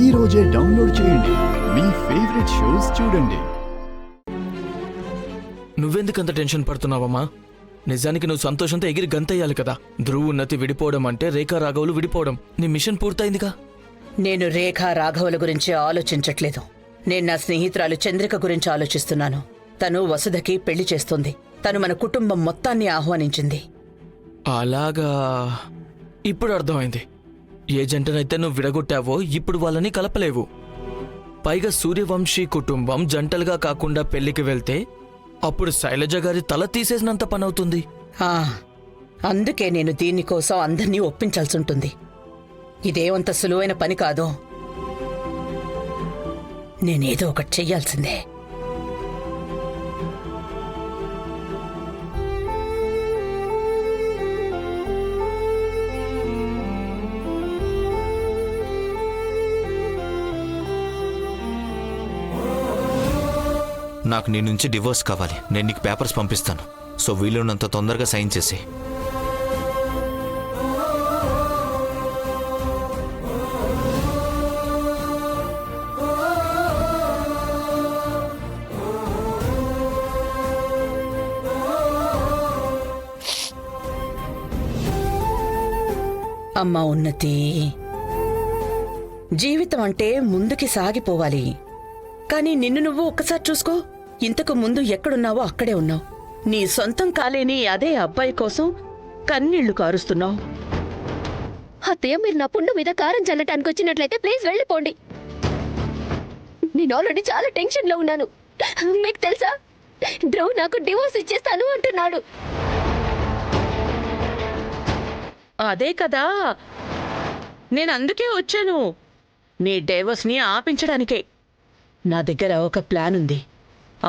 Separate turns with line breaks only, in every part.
ఈ రోజే డౌన్లోడ్ చేయండి. మీ ఫేవరెట్ షోస్ చూడండి.
నువ్వెందుకంత టెన్షన్ పడుతున్నావమ్మా? నిజానికి నువ్వు సంతోషంతో ఎగిరి గంతయ్యాలి కదా. ధ్రువ్ ఉన్నతి విడిపోవడం అంటే రేఖా రాఘవులు విడిపోవడం. నీ మిషన్ పూర్తయిందిగా.
నేను రేఖా రాఘవుల గురించి ఆలోచించట్లేదు. నేను నా స్నేహితురాలు చంద్రిక గురించి ఆలోచిస్తున్నాను. తను వసుధకి పెళ్లి చేస్తుంది. తను మన కుటుంబం మొత్తాన్ని ఆహ్వానించింది.
అలాగా, ఇప్పుడు అర్థమైంది. ఏ జంటనైతే నువ్వు విడగొట్టావో ఇప్పుడు వాళ్ళని కలపలేవు. పైగా సూర్యవంశీ కుటుంబం జంటలుగా కాకుండా పెళ్లికి వెళ్తే అప్పుడు శైలజ గారి తల తీసేసినంత పనవుతుంది.
అందుకే నేను దీనికోసం అందర్నీ ఒప్పించాల్సి ఉంటుంది. ఇదేమంత సులువైన పని కాదు. నేనేదో ఒకటి చెయ్యాల్సిందే.
నాకు నీ నుంచి డివోర్స్ కావాలి. నేను నీకు పేపర్స్ పంపిస్తాను. సో వీలున్నంత తొందరగా సైన్ చేసి.
అమ్మా ఉన్నతి, జీవితం అంటే ముందుకి సాగిపోవాలి. కానీ నిన్ను నువ్వు ఒక్కసారి చూసుకో. ఇంతకు ముందు ఎక్కడున్నావో అక్కడే ఉన్నావు. నీ సొంతం కాలేని అదే అబ్బాయి కోసం కన్నీళ్లు కారుస్తున్నావు.
అత్తయ్య, మీరు నా పుండు మీద కారం చల్లటానికి వచ్చినట్లయితే ప్లీజ్ వెళ్ళిపోండి. నేను ఆల్రెడీ చాలా టెన్షన్లో ఉన్నాను. మీకు తెలుసా, ధ్రువ్ నాకు డివోర్స్ ఇచ్చేస్తాను అంటున్నాడు.
అదే కదా, నేను అందుకే వచ్చాను. నీ డైవర్స్ని ఆపించడానికే. నా దగ్గర ఒక ప్లాన్ ఉంది.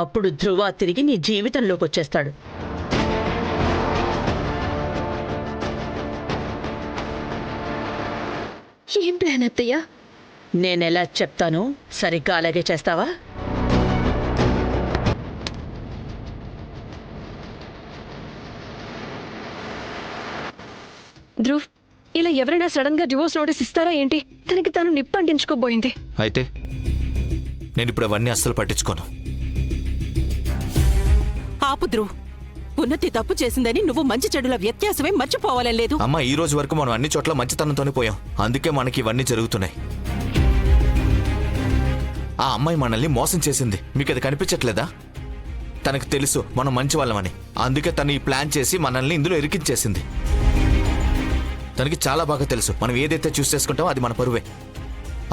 అప్పుడు ధ్రువ తిరిగి నీ జీవితంలోకి వచ్చేస్తాడు.
ఏం ప్లాన్ అత్తయ్య?
నేనెలా చెప్తాను, సరిగ్గా అలాగే చేస్తావా?
ధ్రువ్, ఇలా ఎవరైనా సడన్ గా డివోర్స్ నోటీస్ ఇస్తారా ఏంటి? తనకి తాను నిప్పంటించుకోబోయింది.
అయితే నేను ఇప్పుడు అవన్నీ అస్సలు పట్టించుకోను.
ఆపు ధ్రువ్. ఉన్నతి తప్పు చేసిందని నువ్వు మంచి చెడుల వ్యత్యాసమే మర్చిపోవాలని లేదు.
అమ్మ, ఈ రోజు వరకు మనం అన్ని చోట్ల మంచితనంతోనే పోయాం. అందుకే మనకి ఇవన్నీ జరుగుతున్నాయి. ఆ అమ్మాయి మనల్ని మోసం చేసింది. మీకు అది కనిపించట్లేదా? తనకు తెలుసు మనం మంచి వాళ్ళమని. అందుకే తను ఈ ప్లాన్ చేసి మనల్ని ఇందులో ఇరికించేసింది. తనకి చాలా బాగా తెలుసు మనం ఏదైతే చూస్ చేసుకుంటామో అది మన పరువే.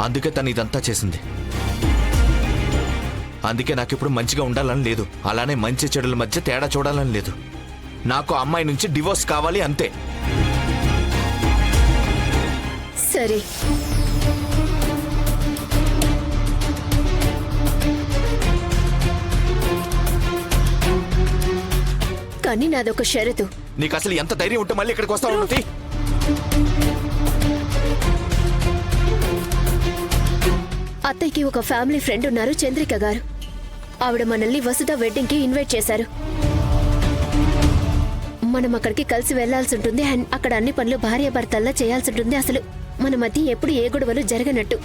అందుకే తను ఇదంతా చేసింది. అందుకే నాకు ఇప్పుడు మంచిగా ఉండాలని లేదు. అలానే మంచి చెడుల మధ్య తేడా చూడాలని లేదు. నాకు అమ్మాయి నుంచి డివోర్స్ కావాలి, అంతే.
సరే, కానీ నాదొక షరతు.
నీకు అసలు ఎంత ధైర్యం ఉంటే మళ్ళీ ఇక్కడికి వస్తావు? ఉన్నతి,
అత్తయ్యకి ఒక ఫ్యామిలీ ఫ్రెండ్ ఉన్నారు, చంద్రిక గారు. ఆవిడ మనల్ని వసుధ వెడ్డింగ్ కి ఇన్వైట్ చేశారు. మనం అక్కడికి కలిసి వెళ్లాల్సి ఉంటుంది. అండ్ అక్కడ అన్ని పనులు భార్యాభర్తల్లా చేయాల్సి ఉంటుంది. అసలు మన మధ్య ఎప్పుడు ఏ గొడవలు జరగనట్టు.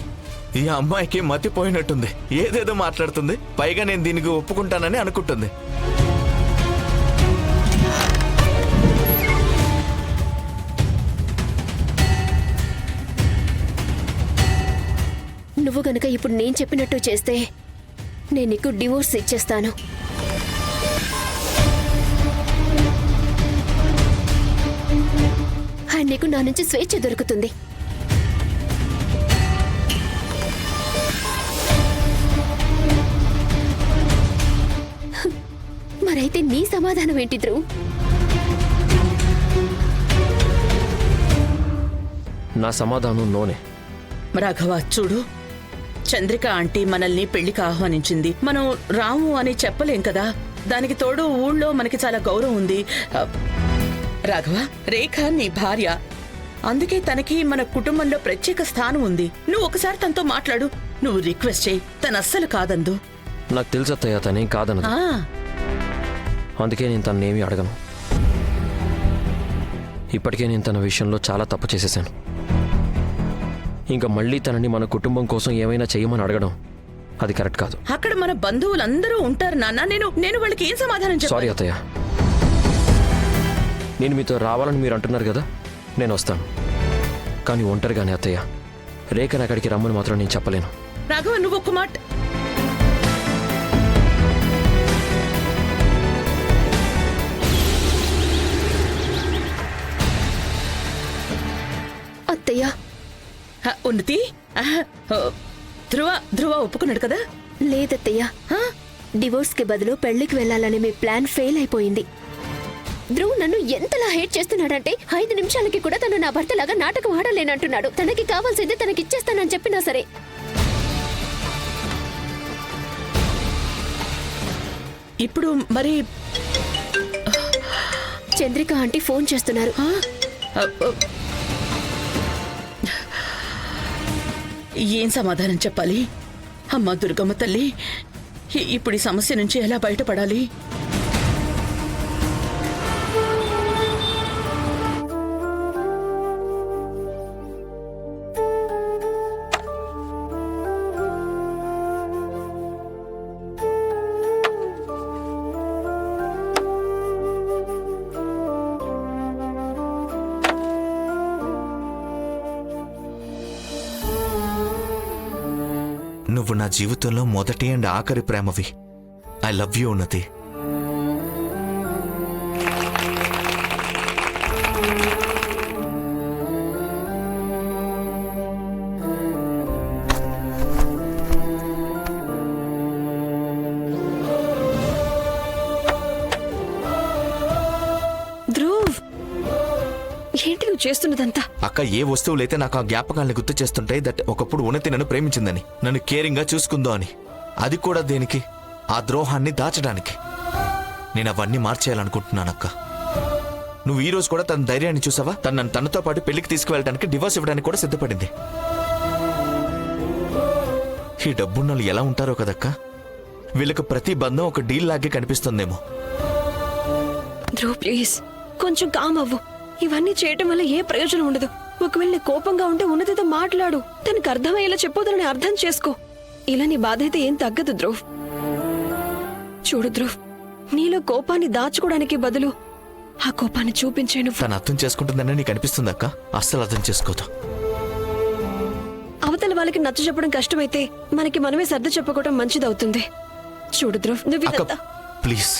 ఈ అమ్మాయికి మతిపోయినట్టుంది. ఏదేదో మాట్లాడుతుంది. పైగా నేను దీనికి ఒప్పుకుంటానని అనుకుంటుంది.
నువ్వు గనక ఇప్పుడు నేను చెప్పినట్టు చేస్తే నేను నీకు డివోర్స్ ఇచ్చేస్తాను. అండ్ నీకు నా నుంచి స్వేచ్ఛ దొరుకుతుంది. మరైతే నీ సమాధానం ఏంటి ధ్రువ్?
నా సమాధానం నోనే.
రాఘవ, చూడు, చంద్రిక ఆంటీ మనల్ని పెళ్లికి ఆహ్వానించింది. మనం రాము అని చెప్పలేం కదా. దానికి తోడు ఊళ్ళో మనకి చాలా గౌరవం ఉంది. రాఘవ, రేఖ నీ భార్య. అందుకే తనకి మన కుటుంబంలో ప్రత్యేక స్థానం ఉంది. నువ్వు ఒకసారి తనతో మాట్లాడు. నువ్వు రిక్వెస్ట్ చేయి. తను అస్సలు కాదందు.
నాకు తెలుసు అత్తయ్య, తనేం కాదన్నది. అందుకే నేను తననేమీ అడగను. ఇప్పటికే నేను తన విషయంలో చాలా తప్పు చేసేసాను.
ఇంకా మళ్ళీ తనని మన కుటుంబం కోసం ఏమైనా చేయమని అడగడం అది కరెక్ట్ కాదు.
అక్కడ మన బంధువులందరూ ఉంటారు నాన్న. నేను వాళ్ళకి ఏం సమాధానం
సారీ
చెప్పాలి?
అత్తయ్య, నేను మీతో రావాలని మీరు అంటున్నారు కదా, నేను వస్తాను. కానీ ఒంటరిగానే అత్తయ్య, రేఖని అక్కడికి రమ్మని మాత్రం నేను చెప్పలేను.
రాఘవ, నువ్వు ఒక్క మాట.
అత్తయ్య,
ఉన్నతి, ధ్రువ ఒప్పుకున్నాడు కదా?
లేదత్తయ్య,
హ?
డివోర్స్ కి బదులు పెళ్లికి వెళ్ళాలనే మీ ప్లాన్ ఫెయిల్ అయిపోయింది. ధ్రువ్ నన్ను ఎంతలా హేట్ చేస్తున్నాడంటే 5 నిమిషాలకి కూడా తను నా భర్తలాగా నాటకం ఆడలేనంటున్నాడు. తనకి కావాల్సిందే తనకిచ్చేస్తానని చెప్పినా సరే.
ఇప్పుడు మరి
చంద్రిక ఆంటీ ఫోన్ చేస్తున్నారు.
ఏం సమాధానం చెప్పాలి? అమ్మా దుర్గమ్మ తల్లి, ఇప్పుడు ఈ సమస్య నుంచి ఎలా బయటపడాలి?
నువ్వు నా జీవితంలో మొదటి అండ్ ఆఖరి ప్రేమవి. ఐ లవ్ యూ ఉన్నతి.
ధ్రువ్, ఏంటి నువ్వు చేస్తున్నదంతా?
అక్క, ఏ వస్తువులైతే నాకు ఆ జ్ఞాపకాలను గుర్తు చేస్తుంటాయి దట్ ఒకప్పుడు ఉన్నతి నన్ను ప్రేమించిందని, నన్ను కేరింగ్ గా చూసుకుందో అని. అది కూడా దేనికి? ఆ ద్రోహాన్ని దాచడానికి. నేను అవన్నీ మార్చేయాలనుకుంటున్నానక్క. నువ్వు ఈ రోజు కూడా తన ధైర్యాన్ని చూసావా? నన్ను తనతో పాటు పెళ్లికి తీసుకువెళ్ళడానికి, డివోర్స్ ఇవ్వడానికి కూడా సిద్ధపడింది. ఈ డబ్బున్నోళ్ళు ఎలా ఉంటారో కదక్క. వీళ్ళకి ప్రతి బంధం ఒక డీల్ లాగే కనిపిస్తుందేమో.
ధ్రువ్ ప్లీజ్ కొంచెం కామ్ అవ్వు. ఇవన్నీ చేయటం వల్ల ఏ ప్రయోజనం ఉండదు. ఒకవేళ నీ కోపంగా ఉంటే ఉన్నతితో మాట్లాడు. తనకు అర్థమయ్యేలా చెప్పొద్దని అర్థం చేసుకో. ఇలా నీ బాధ అయితే ఏం తగ్గదు ధ్రువ్. చూడు ధ్రువ్, నీలో కోపాన్ని దాచుకోవడానికి బదులు ఆ కోపాన్ని చూపించే నువ్వు.
తను అర్థం చేసుకుంటుందని నీకు అనిపిస్తుంది అక్క? అస్సలు అర్థం చేసుకోదు.
అవతల వాళ్ళకి నచ్చ చెప్పడం కష్టమైతే మనకి మనమే సర్ది చెప్పుకోవడం మంచిదవుతుంది. చూడు ధ్రువ్, నువ్వు
అక్క
ఇదంతా
ప్లీజ్,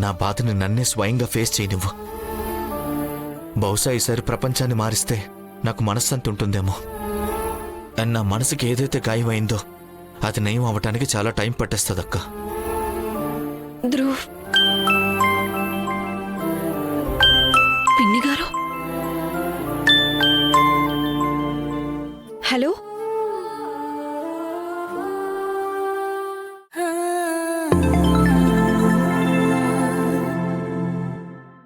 నా బాధని నన్నే స్వయంగా ఫేస్ చేయి నువ్వు. బహుశా ఈసారి ప్రపంచాన్ని మారిస్తే నాకు మనశ్శాంతి ఉంటుందేమో. అండ్ నా మనసుకి ఏదైతే గాయమైందో అది నయం అవటానికి చాలా టైం పట్టేస్తుంది అక్క.
ధ్రువ్,